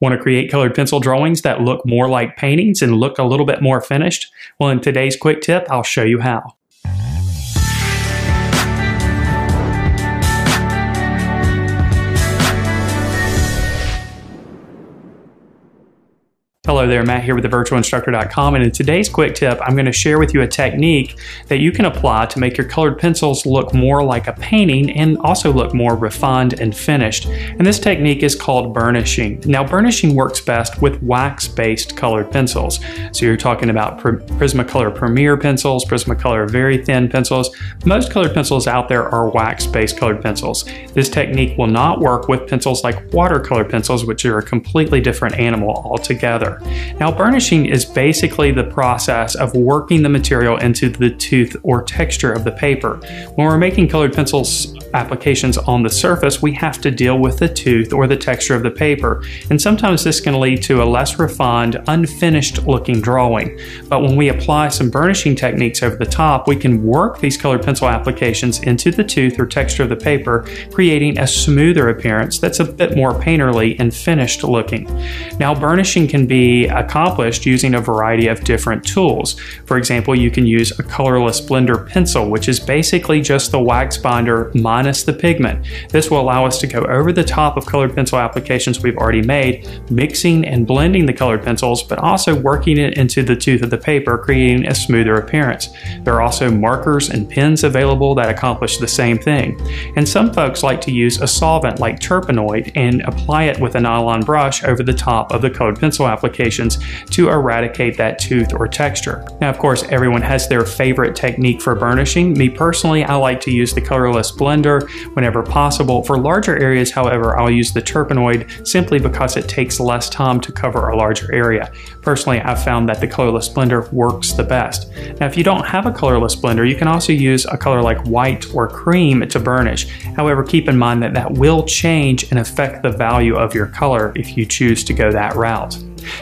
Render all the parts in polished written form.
Want to create colored pencil drawings that look more like paintings and look a little bit more finished? Well, in today's quick tip, I'll show you how. Hello there, Matt here with thevirtualinstructor.com, and in today's quick tip, I'm going to share with you a technique that you can apply to make your colored pencils look more like a painting and also look more refined and finished. And this technique is called burnishing. Now, burnishing works best with wax-based colored pencils. So you're talking about Prismacolor Premier pencils, Prismacolor Very Thin pencils. Most colored pencils out there are wax-based colored pencils. This technique will not work with pencils like watercolor pencils, which are a completely different animal altogether. Now, burnishing is basically the process of working the material into the tooth or texture of the paper. When we're making colored pencils applications on the surface, we have to deal with the tooth or the texture of the paper. And sometimes this can lead to a less refined, unfinished looking drawing. But when we apply some burnishing techniques over the top, we can work these colored pencil applications into the tooth or texture of the paper, creating a smoother appearance that's a bit more painterly and finished looking. Now, burnishing can be accomplished using a variety of different tools. For example, you can use a colorless blender pencil, which is basically just the wax binder minus the pigment. This will allow us to go over the top of colored pencil applications we've already made, mixing and blending the colored pencils, but also working it into the tooth of the paper, creating a smoother appearance. There are also markers and pens available that accomplish the same thing. And some folks like to use a solvent like turpenoid and apply it with a nylon brush over the top of the colored pencil applications to eradicate that tooth or texture. Now, of course, everyone has their favorite technique for burnishing. Me personally, I like to use the colorless blender whenever possible. For larger areas, however, I'll use the turpenoid simply because it takes less time to cover a larger area. Personally, I've found that the colorless blender works the best. Now, if you don't have a colorless blender, you can also use a color like white or cream to burnish. However, keep in mind that that will change and affect the value of your color if you choose to go that route.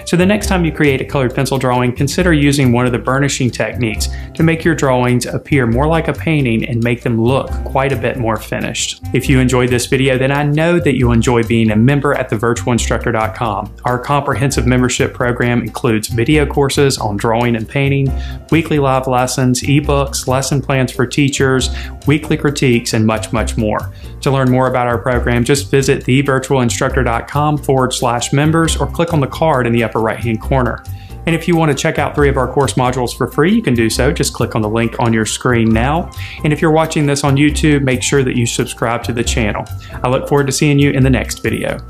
So the next time you create a colored pencil drawing, consider using one of the burnishing techniques to make your drawings appear more like a painting and make them look quite a bit more finished. If you enjoyed this video, then I know that you'll enjoy being a member at thevirtualinstructor.com. Our comprehensive membership program includes video courses on drawing and painting, weekly live lessons, ebooks, lesson plans for teachers, weekly critiques, and much, much more. To learn more about our program, just visit thevirtualinstructor.com/members or click on the card in the upper right-hand corner. And if you want to check out 3 of our course modules for free, you can do so. Just click on the link on your screen now. And if you're watching this on YouTube, make sure that you subscribe to the channel. I look forward to seeing you in the next video.